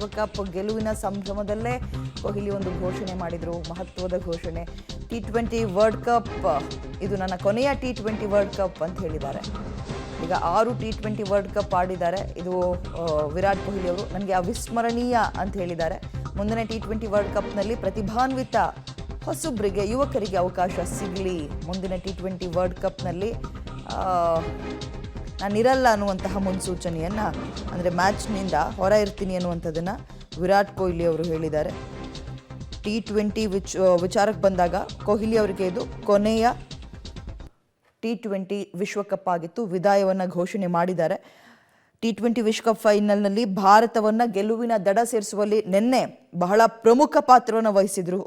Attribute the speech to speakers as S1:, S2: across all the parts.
S1: ವಿಶ್ವಕಪ್ ಗೆಲುವಿನ ಸಂಭ್ರಮದಲ್ಲೇ ಕೊಹ್ಲಿ ಒಂದು ಘೋಷಣೆ ಮಾಡಿದರು, ಮಹತ್ವದ ಘೋಷಣೆ. T20 ವರ್ಲ್ಡ್ ಕಪ್ ಇದು ನನ್ನ ಕೊನೆಯ T20 ವರ್ಲ್ಡ್ ಕಪ್ ಅಂತ ಹೇಳಿದ್ದಾರೆ. ಈಗ 6 T20 ವರ್ಲ್ಡ್ ಕಪ್ ಆಡಿದ್ದಾರೆ. ಇದು ವಿರಾಟ್ ಕೊಹ್ಲಿ ಅವರು ನನಗೆ ಅವಿಸ್ಮರಣೀಯ ಅಂತ ಹೇಳಿದ್ದಾರೆ. ಮುಂದಿನ T20 ವರ್ಲ್ಡ್ ಕಪ್ನಲ್ಲಿ ಪ್ರತಿಭಾನ್ವಿತ ಹೊಸಬ್ರಿಗೆ, ಯುವಕರಿಗೆ ಅವಕಾಶ ಸಿಗಲಿ. ಮುಂದಿನ T20 ವರ್ಲ್ಡ್ ಕಪ್ನಲ್ಲಿ ನಾನಿರಲ್ಲ ಅನ್ನುವಂತಹ ಮುನ್ಸೂಚನೆಯನ್ನು, ಅಂದರೆ ಮ್ಯಾಚ್ನಿಂದ ಹೊರ ಇರ್ತೀನಿ ಅನ್ನುವಂಥದ್ದನ್ನು ವಿರಾಟ್ ಕೊಹ್ಲಿ ಅವರು ಹೇಳಿದ್ದಾರೆ. T20 ವಿಚಾರಕ್ಕೆ ಬಂದಾಗ ಕೊಹ್ಲಿ ಅವರಿಗೆ ಇದು ಕೊನೆಯ T20 ವಿಶ್ವಕಪ್ ಆಗಿತ್ತು. ವಿದಾಯವನ್ನು ಘೋಷಣೆ ಮಾಡಿದ್ದಾರೆ. T20 ವಿಶ್ವಕಪ್ ಫೈನಲ್ನಲ್ಲಿ ಭಾರತವನ್ನು ಗೆಲುವಿನ ದಡ ಸೇರಿಸುವಲ್ಲಿ ನಿನ್ನೆ ಬಹಳ ಪ್ರಮುಖ ಪಾತ್ರವನ್ನು ವಹಿಸಿದರು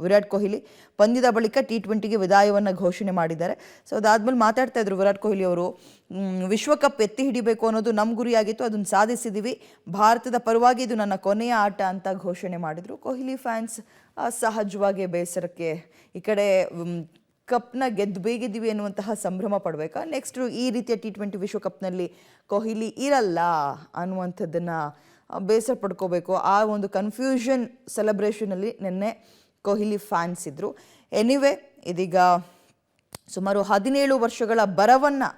S1: ವಿರಾಟ್ ಕೊಹ್ಲಿ. ಪಂದ್ಯದ ಬಳಿಕ T20ಗೆ ವಿದಾಯವನ್ನು ಘೋಷಣೆ ಮಾಡಿದ್ದಾರೆ. ಸೊ ಅದಾದ್ಮೇಲೆ ಮಾತಾಡ್ತಾ ಇದ್ರು ವಿರಾಟ್ ಕೊಹ್ಲಿ ಅವರು, ವಿಶ್ವಕಪ್ ಎತ್ತಿ ಹಿಡಿಬೇಕು ಅನ್ನೋದು ನಮ್ಮ ಗುರಿಯಾಗಿತ್ತು, ಅದನ್ನು ಸಾಧಿಸಿದ್ದೀವಿ. ಭಾರತದ ಪರವಾಗಿ ಇದು ನನ್ನ ಕೊನೆಯ ಆಟ ಅಂತ ಘೋಷಣೆ ಮಾಡಿದರು. ಕೊಹ್ಲಿ ಫ್ಯಾನ್ಸ್ ಸಹಜವಾಗಿ ಬೇಸರಕ್ಕೆ, ಈ ಕಡೆ ಕಪ್ನ ಗೆದ್ದು ಬೇಗಿದ್ದೀವಿ ಅನ್ನುವಂತಹ ಸಂಭ್ರಮ ಪಡಬೇಕಾ, ನೆಕ್ಸ್ಟ್ ಈ ರೀತಿಯ T20 ವಿಶ್ವಕಪ್ನಲ್ಲಿ ಕೊಹ್ಲಿ ಇರಲ್ಲ ಅನ್ನುವಂಥದ್ದನ್ನು ಬೇಸರ ಪಡ್ಕೋಬೇಕು. ಆ ಒಂದು ಕನ್ಫ್ಯೂಷನ್ ಸೆಲೆಬ್ರೇಷನಲ್ಲಿ ನಿನ್ನೆ ಕೊಹ್ಲಿ ಫ್ಯಾನ್ಸ್ ಇದ್ದರು. ಎನಿವೆ, ಇದೀಗ ಸುಮಾರು 17 ವರ್ಷಗಳ ಬರವನ್ನು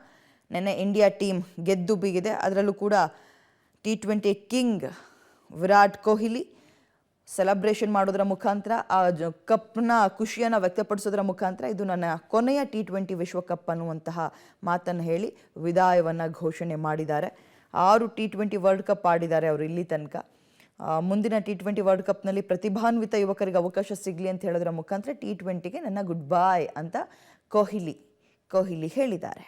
S1: ನಿನ್ನೆ ಇಂಡಿಯಾ ಟೀಮ್ ಗೆದ್ದು ಬೀಗಿದೆ. ಅದರಲ್ಲೂ ಕೂಡ T20 king Virat Kohli celebration ಮಾಡೋದರ ಮುಖಾಂತರ, ಆ ಕಪ್ನ ಖುಷಿಯನ್ನು ವ್ಯಕ್ತಪಡಿಸೋದರ ಮುಖಾಂತರ ಇದು ನನ್ನ ಕೊನೆಯ T20 ವಿಶ್ವಕಪ್ ಅನ್ನುವಂತಹ ಮಾತನ್ನು ಹೇಳಿ ವಿದಾಯವನ್ನು ಘೋಷಣೆ ಮಾಡಿದ್ದಾರೆ. 6 T20 ವರ್ಲ್ಡ್ ಕಪ್ ಆಡಿದ್ದಾರೆ ಅವರು ಇಲ್ಲಿ ತನಕ. ಮುಂದಿನ T20 ವರ್ಲ್ಡ್ ಕಪ್ನಲ್ಲಿ ಪ್ರತಿಭಾನ್ವಿತ ಯುವಕರಿಗೆ ಅವಕಾಶ ಸಿಗಲಿ ಅಂತ ಹೇಳೋದರ ಮುಖಾಂತರ T20ಗೆ ನನ್ನ ಗುಡ್ ಬಾಯ್ ಅಂತ ಕೊಹ್ಲಿ ಹೇಳಿದ್ದಾರೆ.